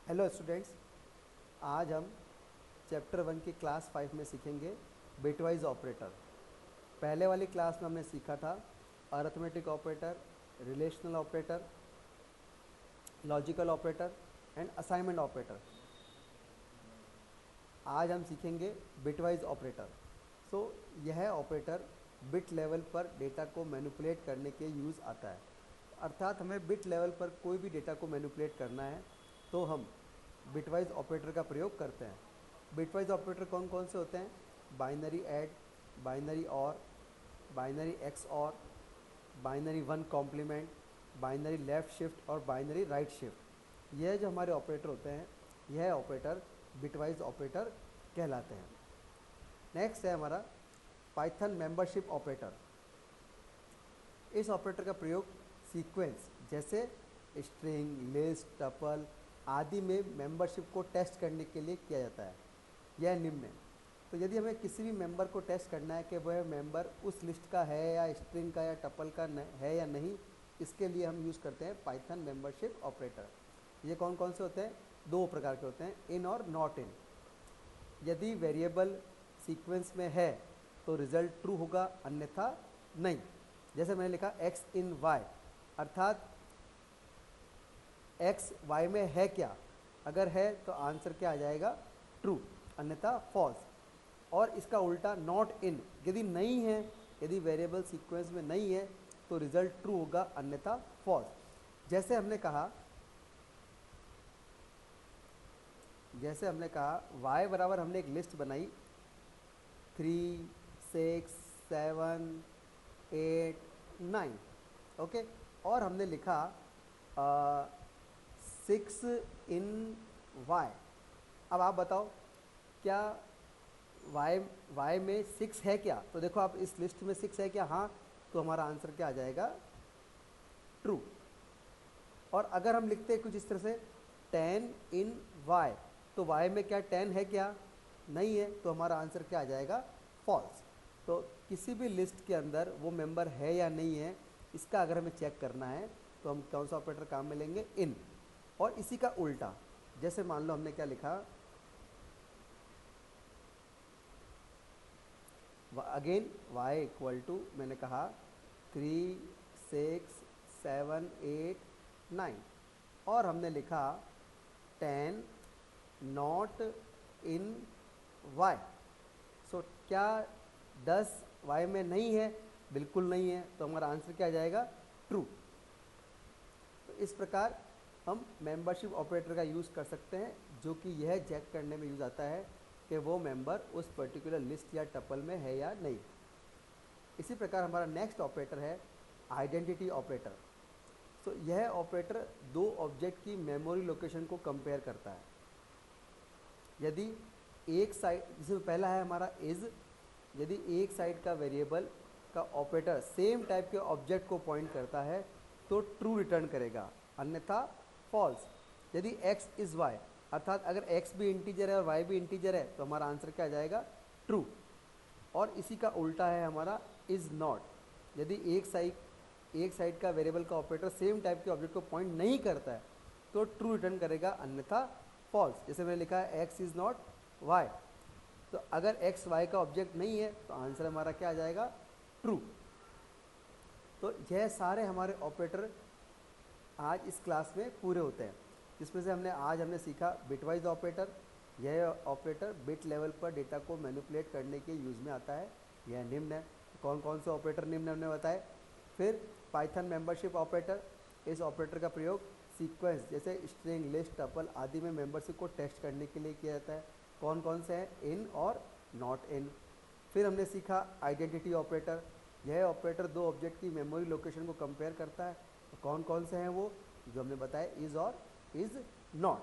Hello students, आज हम chapter 1 की क्लास 5 में सीखेंगे बिटवाइज ऑपरेटर। पहले वाली क्लास में हमने सीखा था arithmetic operator, relational operator, logical operator and assignment operator. आज हम सीखेंगे बिटवाइज ऑपरेटर। यह ऑपरेटर बिट लेवल पर डेटा को मैनिपुलेट करने के यूज़ आता है। अर्थात हमें बिट लेवल पर कोई भी डेटा को मैनिपुलेट करना है तो हम बिटवाइज ऑपरेटर का प्रयोग करते हैं। बिटवाइज ऑपरेटर कौन कौन से होते हैं? Binary add, binary or, binary XOR, binary one complement, binary left shift और बाइनरी राइट शिफ्ट। यह जो हमारे ऑपरेटर होते हैं, यह ऑपरेटर बिटवाइज ऑपरेटर कहलाते हैं। नेक्स्ट है हमारा पाइथन मेंबरशिप ऑपरेटर। इस ऑपरेटर का प्रयोग सीक्वेंस जैसे स्ट्रिंग, लिस्ट, टपल आदि में मेंबरशिप को टेस्ट करने के लिए किया जाता है। यह निम्न है। तो यदि हमें किसी भी मेंबर को टेस्ट करना है कि वह मेंबर उस लिस्ट का है या स्ट्रिंग का या टपल का है या नहीं, इसके लिए हम यूज़ करते हैं पाइथन मेंबरशिप ऑपरेटर। ये कौन कौन से होते हैं? दो प्रकार के होते हैं, इन और नॉट इन। यदि वेरिएबल सीक्वेंस में है तो रिजल्ट ट्रू होगा, अन्यथा नहीं। जैसे मैंने लिखा एक्स इन वाई, अर्थात एक्स वाई में है क्या? अगर है तो आंसर क्या आ जाएगा? ट्रू, अन्यथा फॉल्स। और इसका उल्टा नॉट इन, यदि नहीं है, यदि वेरिएबल सीक्वेंस में नहीं है तो रिजल्ट ट्रू होगा, अन्यथा फॉल्स। जैसे हमने कहा y बराबर हमने एक लिस्ट बनाई 3, 6, 7, 8, 9, ओके, और हमने लिखा 6 इन y। अब आप बताओ क्या y में 6 है क्या? तो देखो आप इस लिस्ट में 6 है क्या? हाँ, तो हमारा आंसर क्या आ जाएगा? ट्रू। और अगर हम लिखते हैं कुछ इस तरह से 10 इन y, तो y में क्या 10 है क्या? नहीं है, तो हमारा आंसर क्या आ जाएगा? फॉल्स। तो किसी भी लिस्ट के अंदर वो मेंबर है या नहीं है, इसका अगर हमें चेक करना है तो हम कौन सा ऑपरेटर काम में लेंगे? इन। और इसी का उल्टा, जैसे मान लो हमने क्या लिखा, अगेन y इक्वल टू मैंने कहा 3, 6, 7, 8, 9, और हमने लिखा 10 नॉट इन y। सो क्या 10 y में नहीं है? बिल्कुल नहीं है, तो हमारा आंसर क्या आ जाएगा? ट्रू। तो इस प्रकार हम मेंबरशिप ऑपरेटर का यूज़ कर सकते हैं, जो कि यह चेक करने में यूज़ आता है कि वो मेंबर उस पर्टिकुलर लिस्ट या टपल में है या नहीं। इसी प्रकार हमारा नेक्स्ट ऑपरेटर है आइडेंटिटी ऑपरेटर। तो यह ऑपरेटर दो ऑब्जेक्ट की मेमोरी लोकेशन को कंपेयर करता है। यदि एक साइड, जिसमें पहला है हमारा इज़, यदि एक साइड का वेरिएबल का ऑपरेटर सेम टाइप के ऑब्जेक्ट को पॉइंट करता है तो ट्रू रिटर्न करेगा, अन्यथा फॉल्स। यदि x इज़ y, अर्थात अगर x भी इंटीजर है और y भी इंटीजर है, तो हमारा आंसर क्या आ जाएगा? ट्रू। और इसी का उल्टा है हमारा इज़ नॉट। यदि एक साइड का वेरिएबल का ऑपरेटर सेम टाइप के ऑब्जेक्ट को पॉइंट नहीं करता है तो ट्रू रिटर्न करेगा, अन्यथा फॉल्स। जैसे मैंने लिखा है एक्स इज़ नॉट वाई, तो अगर एक्स वाई का ऑब्जेक्ट नहीं है तो आंसर हमारा क्या आ जाएगा? ट्रू। तो यह सारे हमारे ऑपरेटर आज इस क्लास में पूरे होते हैं, जिसमें से आज हमने सीखा बिटवाइज ऑपरेटर। यह ऑपरेटर बिट लेवल पर डेटा को मैनिपुलेट करने के यूज़ में आता है। यह निम्न है। कौन कौन से ऑपरेटर निम्न हमने बताए? फिर पाइथन मेंबरशिप ऑपरेटर, इस ऑपरेटर का प्रयोग सीक्वेंस जैसे स्ट्रिंग, लिस्ट, टपल आदि में मेंबरशिप को टेस्ट करने के लिए किया जाता है। कौन कौन से हैं? इन और नॉट इन। फिर हमने सीखा आइडेंटिटी ऑपरेटर। यह ऑपरेटर दो ऑब्जेक्ट की मेमोरी लोकेशन को कंपेयर करता है। तो कौन कौन से हैं वो? जो हमने बताया, इज़ और इज़ नॉट।